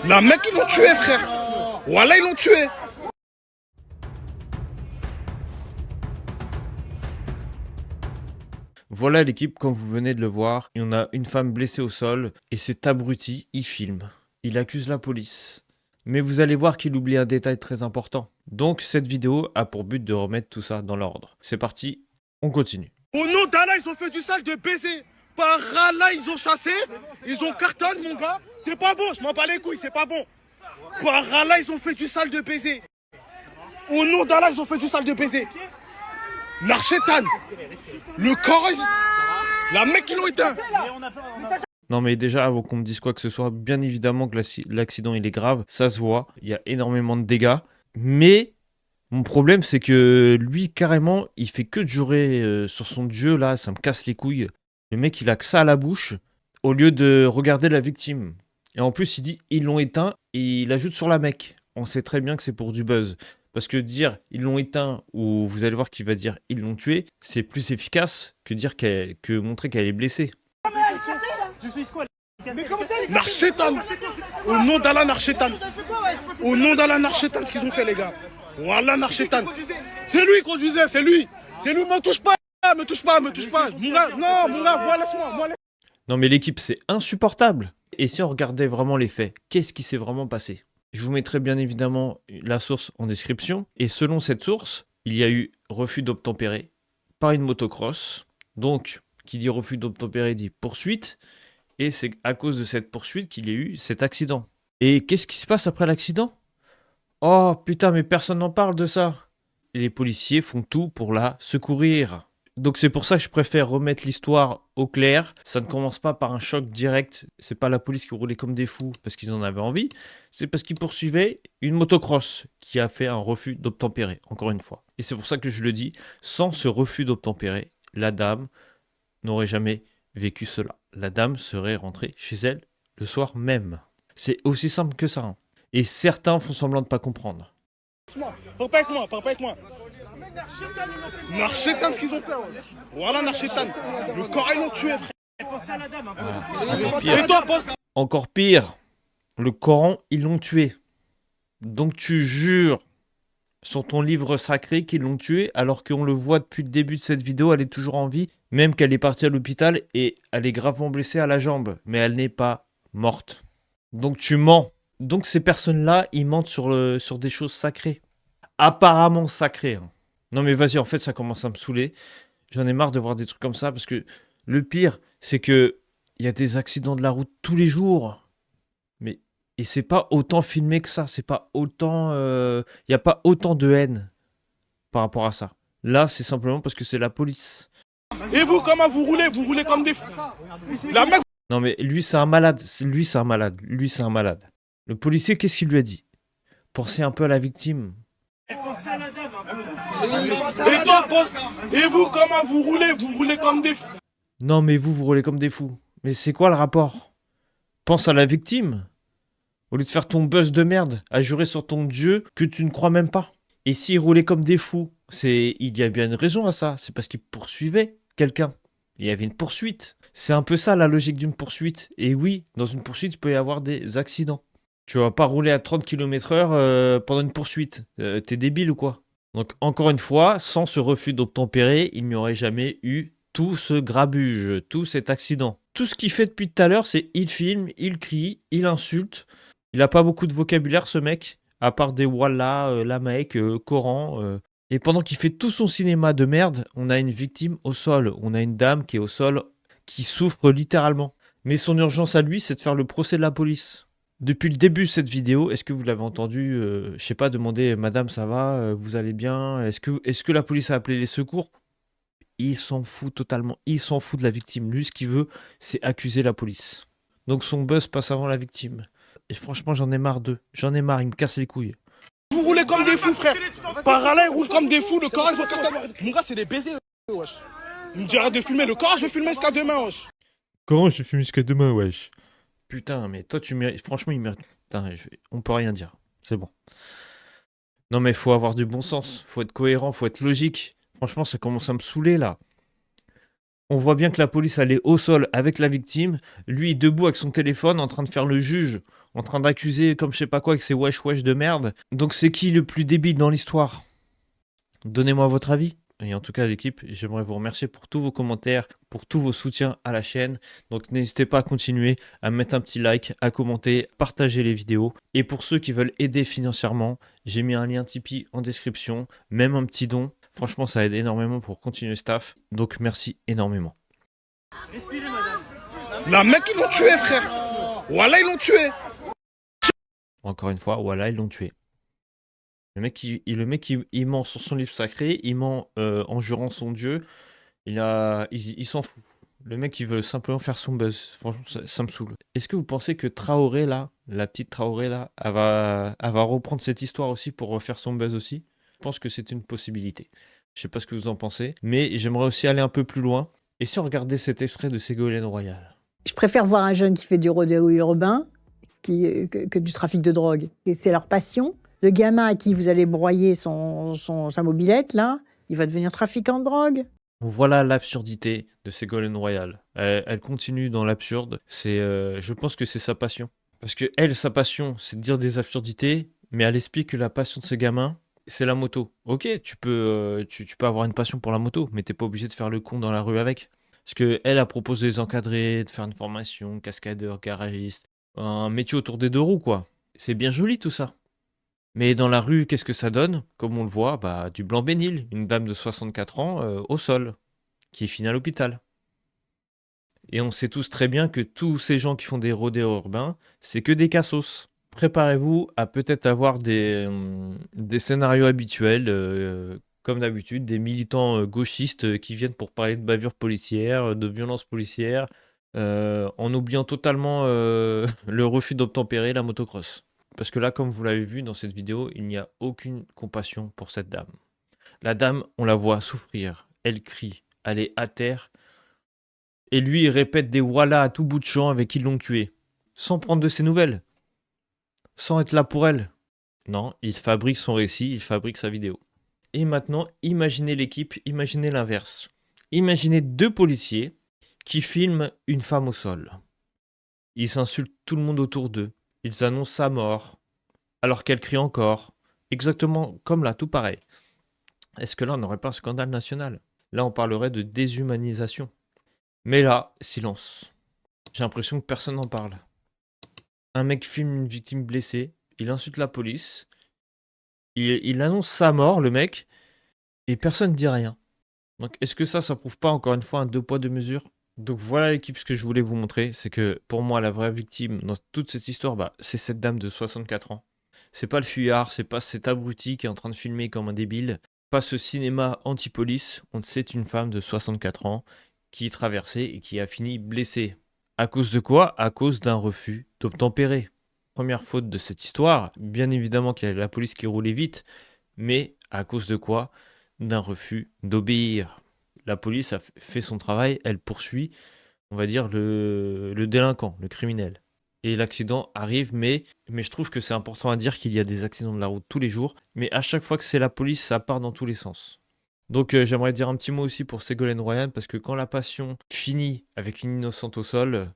La mec, ils l'ont tué, frère. Voilà, ils l'ont tué. Voilà l'équipe, comme vous venez de le voir, et on a une femme blessée au sol, et cet abruti, il filme. Il accuse la police. Mais vous allez voir qu'il oublie un détail très important. Donc cette vidéo a pour but de remettre tout ça dans l'ordre. C'est parti, on continue. Au nom d'Allah, ils ont fait du sale de baiser. Par Allah, ils ont chassé. Ils ont cartonné, mon gars. C'est pas bon, je m'en bats les couilles, c'est pas bon. Par Allah, ils ont fait du sale de baiser. Au nom d'Allah, ils ont fait du sale de baiser. Narchetan. Le corps, la mec, ils l'ont éteint. Non mais déjà, avant qu'on me dise quoi que ce soit, bien évidemment que l'accident il est grave, ça se voit, il y a énormément de dégâts. Mais mon problème c'est que lui carrément, il fait que de jurer sur son dieu là, ça me casse les couilles. Le mec il a que ça à la bouche, au lieu de regarder la victime. Et en plus il dit ils l'ont éteint et il ajoute sur la mec. On sait très bien que c'est pour du buzz. Parce que dire ils l'ont éteint ou vous allez voir qu'il va dire ils l'ont tué, c'est plus efficace que dire que montrer qu'elle est blessée. Narchetan. Au nom d'Allah, Narchetan. Au nom d'Allah, Narchetan, ce qu'ils ont fait, les gars. Voilà, Narchetan. C'est lui qui conduisait, c'est lui. C'est lui, me touche pas, me touche pas, me touche pas. Mon gars, non, mon gars, voilà, laisse-moi. Non mais l'équipe c'est insupportable. Et si on regardait vraiment les faits, qu'est-ce qui s'est vraiment passé? Je vous mettrai bien évidemment la source en description. Et selon cette source, il y a eu refus d'obtempérer par une motocross. Donc, qui dit refus d'obtempérer dit poursuite. Et c'est à cause de cette poursuite qu'il y a eu cet accident. Et qu'est-ce qui se passe après l'accident? Oh putain, mais personne n'en parle de ça. Et les policiers font tout pour la secourir. Donc c'est pour ça que je préfère remettre l'histoire au clair. Ça ne commence pas par un choc direct. C'est pas la police qui roulait comme des fous parce qu'ils en avaient envie. C'est parce qu'ils poursuivaient une motocross qui a fait un refus d'obtempérer, encore une fois. Et c'est pour ça que je le dis, sans ce refus d'obtempérer, la dame n'aurait jamais vécu cela. La dame serait rentrée chez elle le soir même. C'est aussi simple que ça. Et certains font semblant de pas comprendre. Parle pas avec moi. Narchetan, ce qu'ils ont fait. Voilà, Narchetan. Le corps, ils l'ont tué, frère. Et toi, poste. Encore pire, le Coran, ils l'ont tué. Donc tu jures sur ton livre sacré qu'ils l'ont tué, alors qu'on le voit depuis le début de cette vidéo, elle est toujours en vie, même qu'elle est partie à l'hôpital et elle est gravement blessée à la jambe, mais elle n'est pas morte. Donc tu mens. Donc ces personnes-là, ils mentent sur des choses sacrées. Apparemment sacrées. Hein. Non mais vas-y, en fait ça commence à me saouler. J'en ai marre de voir des trucs comme ça, parce que le pire, c'est que il y a des accidents de la route tous les jours. Mais et c'est pas autant filmé que ça, c'est pas autant, y a pas autant de haine par rapport à ça. Là, c'est simplement parce que c'est la police. Et vous, comment vous roulez? Vous roulez comme des fous. La mec. Non mais lui c'est un malade, lui c'est un malade. Le policier, qu'est-ce qu'il lui a dit? Pensez un peu à la victime. Et toi, poste. Et vous, comment vous roulez? Vous roulez comme des fous. Non mais vous roulez comme des fous. Mais c'est quoi le rapport? Pense à la victime. Au lieu de faire ton buzz de merde, à jurer sur ton dieu que tu ne crois même pas. Et s'ils roulaient comme des fous, il y a bien une raison à ça. C'est parce qu'ils poursuivaient quelqu'un. Il y avait une poursuite. C'est un peu ça la logique d'une poursuite. Et oui, dans une poursuite, il peut y avoir des accidents. Tu vas pas rouler à 30 km/h pendant une poursuite. T'es débile ou quoi? Donc encore une fois, sans ce refus d'obtempérer, il n'y aurait jamais eu tout ce grabuge, tout cet accident. Tout ce qu'il fait depuis tout à l'heure, c'est il filme, il crie, il insulte. Il a pas beaucoup de vocabulaire ce mec, à part des wallah, la mec, Coran. Et pendant qu'il fait tout son cinéma de merde, on a une victime au sol. On a une dame qui est au sol, qui souffre littéralement. Mais son urgence à lui, c'est de faire le procès de la police. Depuis le début de cette vidéo, est-ce que vous l'avez entendu, je sais pas, demander Madame, ça va, vous allez bien? Est-ce que la police a appelé les secours? Il s'en fout totalement. Il s'en fout de la victime. Lui, ce qu'il veut, c'est accuser la police. Donc son buzz passe avant la victime. Et franchement, j'en ai marre d'eux. J'en ai marre, ils me cassent les couilles. Vous roulez comme des fous, frère. Par là, ils roulent comme des fous. Le corps, je vais faire. Mon gars, c'est des baisers, wesh. Il me dit arrête de filmer. Le corps, je vais filmer jusqu'à demain, wesh. Comment je filme jusqu'à demain, wesh? Putain, mais toi, tu mérites. Franchement, il mérite. Putain, on peut rien dire. C'est bon. Non, mais faut avoir du bon sens. Faut être cohérent, faut être logique. Franchement, ça commence à me saouler, là. On voit bien que la police, elle est au sol avec la victime. Lui, debout avec son téléphone, en train de faire le juge. en train d'accuser comme je sais pas quoi avec ses wesh wesh de merde. Donc c'est qui le plus débile dans l'histoire? Donnez-moi votre avis. Et en tout cas, l'équipe, j'aimerais vous remercier pour tous vos commentaires, pour tous vos soutiens à la chaîne. Donc n'hésitez pas à continuer, à mettre un petit like, à commenter, partager les vidéos. Et pour ceux qui veulent aider financièrement, j'ai mis un lien Tipeee en description, même un petit don. Franchement, ça aide énormément pour continuer le staff. Donc merci énormément. Respirez, madame. La mec, ils l'ont tué, frère. Voilà, ils l'ont tué. Encore une fois, voilà, ils l'ont tué. Le mec, il ment sur son livre sacré, il ment en jurant son Dieu. Il s'en fout. Le mec, il veut simplement faire son buzz. Franchement, ça me saoule. Est-ce que vous pensez que Traoré, là, la petite Traoré, là, elle va reprendre cette histoire aussi pour refaire son buzz aussi? Je pense que c'est une possibilité. Je sais pas ce que vous en pensez, mais j'aimerais aussi aller un peu plus loin. Et si on regardait cet extrait de Ségolène Royal? Je préfère voir un jeune qui fait du rodéo urbain que du trafic de drogue. Et c'est leur passion. Le gamin à qui vous allez broyer sa mobilette, là, il va devenir trafiquant de drogue. Voilà l'absurdité de Ségolène Royal. Elle continue dans l'absurde. Je pense que c'est sa passion. Parce que elle, sa passion, c'est de dire des absurdités, mais elle explique que la passion de ce gamin, c'est la moto. Ok, tu peux avoir une passion pour la moto, mais t'es pas obligé de faire le con dans la rue avec. Parce que elle a proposé de les encadrer, de faire une formation, cascadeur, garagiste, un métier autour des deux roues, quoi. C'est bien joli tout ça. Mais dans la rue, qu'est-ce que ça donne? Comme on le voit, bah, du blanc bénil, une dame de 64 ans au sol, qui est finie à l'hôpital. Et on sait tous très bien que tous ces gens qui font des rodéos urbains, c'est que des cassos. Préparez-vous à peut-être avoir des scénarios habituels, comme d'habitude, des militants gauchistes qui viennent pour parler de bavures policières, de violences policières, en oubliant totalement le refus d'obtempérer, la motocross. Parce que là, comme vous l'avez vu dans cette vidéo, il n'y a aucune compassion pour cette dame. La dame, on la voit souffrir, elle crie, elle est à terre. Et lui, il répète des voilà à tout bout de champ avec qui l'ont tué. Sans prendre de ses nouvelles. Sans être là pour elle. Non, il fabrique son récit, il fabrique sa vidéo. Et maintenant, imaginez l'équipe, imaginez l'inverse. Imaginez deux policiers qui filment une femme au sol. Ils insultent tout le monde autour d'eux. Ils annoncent sa mort, alors qu'elle crie encore. Exactement comme là, tout pareil. Est-ce que là, on n'aurait pas un scandale national? Là, on parlerait de déshumanisation. Mais là, silence. J'ai l'impression que personne n'en parle. Un mec filme une victime blessée, il insulte la police, il annonce sa mort, le mec, et personne ne dit rien. Donc, est-ce que ça prouve pas encore une fois un deux poids, deux mesures? Donc voilà l'équipe, ce que je voulais vous montrer, c'est que pour moi la vraie victime dans toute cette histoire, bah, c'est cette dame de 64 ans. C'est pas le fuyard, c'est pas cet abruti qui est en train de filmer comme un débile, pas ce cinéma anti-police, c'est une femme de 64 ans qui traversait et qui a fini blessée. À cause de quoi? À cause d'un refus d'obtempérer. Première faute de cette histoire, bien évidemment qu'il y a la police qui roulait vite, mais à cause de quoi? D'un refus d'obéir. La police a fait son travail, elle poursuit, on va dire, le délinquant, le criminel. Et l'accident arrive, mais je trouve que c'est important à dire qu'il y a des accidents de la route tous les jours, mais à chaque fois que c'est la police, ça part dans tous les sens. Donc j'aimerais dire un petit mot aussi pour Ségolène Royal, parce que quand la passion finit avec une innocente au sol,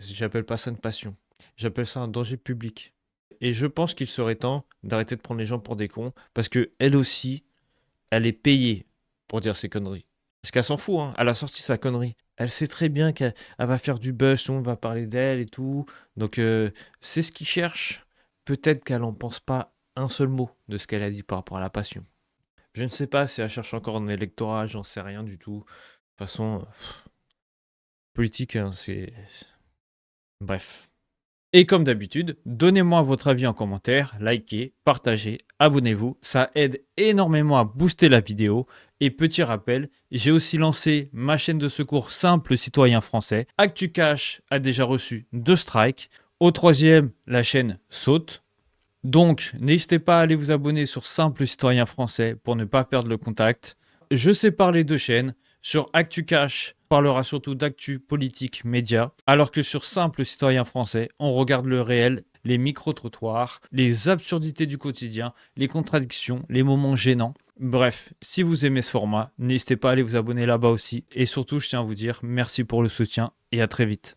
j'appelle pas ça une passion, j'appelle ça un danger public. Et je pense qu'il serait temps d'arrêter de prendre les gens pour des cons, parce que elle aussi, elle est payée pour dire ces conneries. Parce qu'elle s'en fout, hein. Elle a sorti sa connerie. Elle sait très bien qu'elle va faire du buzz, tout le monde va parler d'elle et tout. Donc c'est ce qu'ils cherchent. Peut-être qu'elle n'en pense pas un seul mot de ce qu'elle a dit par rapport à la passion. Je ne sais pas si elle cherche encore un électorat, j'en sais rien du tout. De toute façon, politique, hein, c'est... Bref. Et comme d'habitude, donnez-moi votre avis en commentaire, likez, partagez, abonnez-vous, ça aide énormément à booster la vidéo. Et petit rappel, j'ai aussi lancé ma chaîne de secours Simple Citoyen Français. ActuCash a déjà reçu 2 strikes. Au 3e, la chaîne saute. Donc, n'hésitez pas à aller vous abonner sur Simple Citoyen Français pour ne pas perdre le contact. Je sépare les deux chaînes. Sur ActuCash, on parlera surtout d'actu, politique, médias, alors que sur Simple Citoyen Français, on regarde le réel, les micro-trottoirs, les absurdités du quotidien, les contradictions, les moments gênants. Bref, si vous aimez ce format, n'hésitez pas à aller vous abonner là-bas aussi. Et surtout, je tiens à vous dire merci pour le soutien et à très vite.